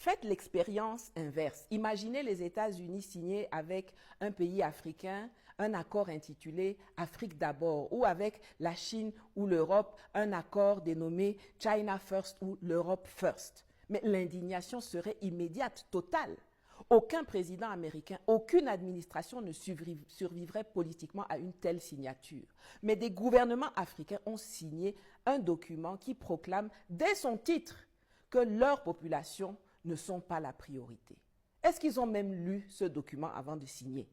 Faites l'expérience inverse. Imaginez les États-Unis signer avec un pays africain un accord intitulé Afrique d'abord, ou avec la Chine ou l'Europe un accord dénommé China First ou l'Europe First. Mais l'indignation serait immédiate, totale. Aucun président américain, aucune administration ne survivrait politiquement à une telle signature. Mais des gouvernements africains ont signé un document qui proclame dès son titre que leurs populations ne sont pas la priorité. Est-ce qu'ils ont même lu ce document avant de signer?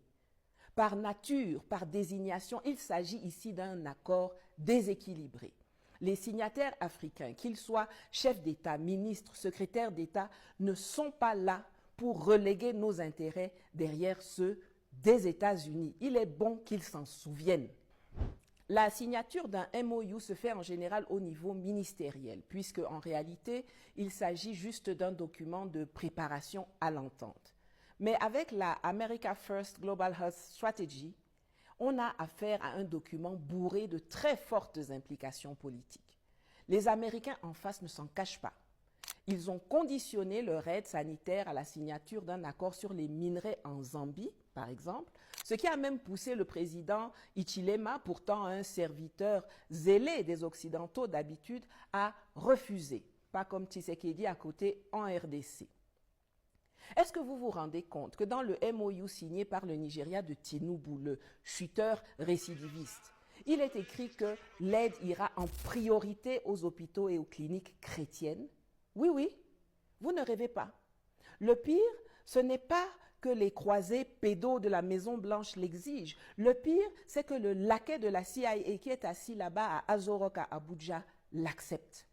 Par nature, par désignation, il s'agit ici d'un accord déséquilibré. Les signataires africains, qu'ils soient chefs d'État, ministres, secrétaires d'État, ne sont pas là pour reléguer nos intérêts derrière ceux des États-Unis. Il est bon qu'ils s'en souviennent. La signature d'un MOU se fait en général au niveau ministériel, puisque en réalité, il s'agit juste d'un document de préparation à l'entente. Mais avec la America First Global Health Strategy, on a affaire à un document bourré de très fortes implications politiques. Les Américains en face ne s'en cachent pas. Ils ont conditionné leur aide sanitaire à la signature d'un accord sur les minerais en Zambie, par exemple, ce qui a même poussé le président Hichilema, pourtant un serviteur zélé des Occidentaux d'habitude, à refuser, pas comme Tshisekedi à côté en RDC. Est-ce que vous vous rendez compte que dans le MOU signé par le Nigeria de Tinubu, le chuteur récidiviste, il est écrit que l'aide ira en priorité aux hôpitaux et aux cliniques chrétiennes? Oui, oui, vous ne rêvez pas. Le pire, ce n'est pas que les croisés pédos de la Maison-Blanche l'exigent. Le pire, c'est que le laquais de la CIA qui est assis là-bas à Azorok, à Abuja, l'accepte.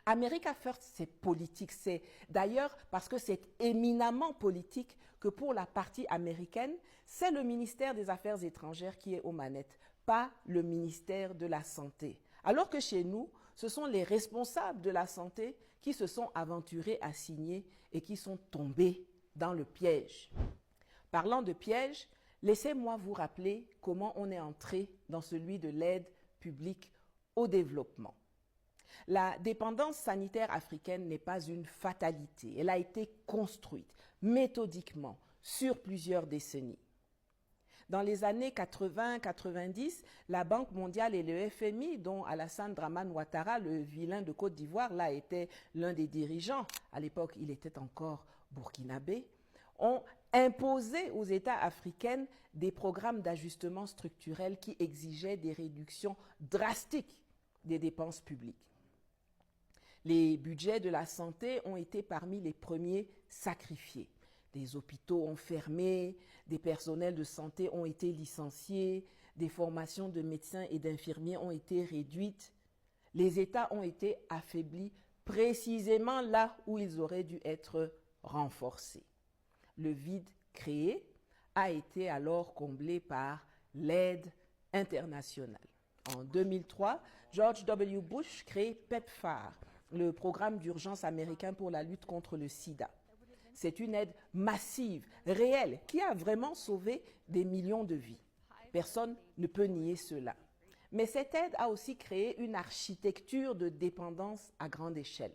America First, c'est politique. C'est d'ailleurs parce que c'est éminemment politique que pour la partie américaine, c'est le ministère des Affaires étrangères qui est aux manettes, pas le ministère de la Santé. Alors que chez nous, ce sont les responsables de la santé qui se sont aventurés à signer et qui sont tombés dans le piège. Parlant de piège, laissez-moi vous rappeler comment on est entré dans celui de l'aide publique au développement. La dépendance sanitaire africaine n'est pas une fatalité. Elle a été construite méthodiquement sur plusieurs décennies. Dans les années 80-90, la Banque mondiale et le FMI, dont Alassane Dramane Ouattara, le vilain de Côte d'Ivoire, là était l'un des dirigeants, à l'époque il était encore burkinabé, ont imposé aux États africains des programmes d'ajustement structurel qui exigeaient des réductions drastiques des dépenses publiques. Les budgets de la santé ont été parmi les premiers sacrifiés. Des hôpitaux ont fermé, des personnels de santé ont été licenciés, des formations de médecins et d'infirmiers ont été réduites. Les États ont été affaiblis précisément là où ils auraient dû être renforcés. Le vide créé a été alors comblé par l'aide internationale. En 2003, George W. Bush crée PEPFAR, le programme d'urgence américain pour la lutte contre le sida. C'est une aide massive, réelle, qui a vraiment sauvé des millions de vies. Personne ne peut nier cela. Mais cette aide a aussi créé une architecture de dépendance à grande échelle.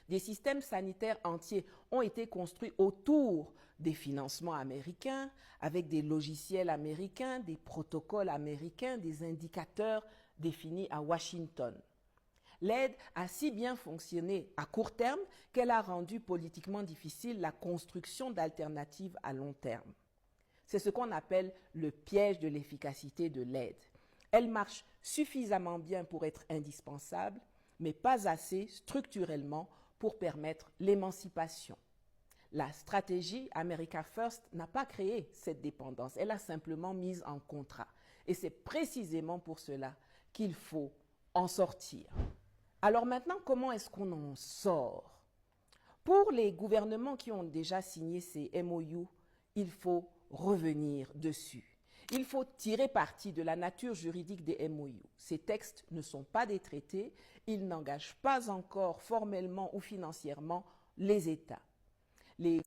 Des systèmes sanitaires entiers ont été construits autour des financements américains, avec des logiciels américains, des protocoles américains, des indicateurs définis à Washington. L'aide a si bien fonctionné à court terme qu'elle a rendu politiquement difficile la construction d'alternatives à long terme. C'est ce qu'on appelle le piège de l'efficacité de l'aide. Elle marche suffisamment bien pour être indispensable, mais pas assez structurellement pour permettre l'émancipation. La stratégie America First n'a pas créé cette dépendance, elle a simplement mis en contrat. Et c'est précisément pour cela qu'il faut en sortir. Alors maintenant, comment est-ce qu'on en sort? Pour les gouvernements qui ont déjà signé ces MOU, il faut revenir dessus. Il faut tirer parti de la nature juridique des MOU. Ces textes ne sont pas des traités, ils n'engagent pas encore formellement ou financièrement les États. Les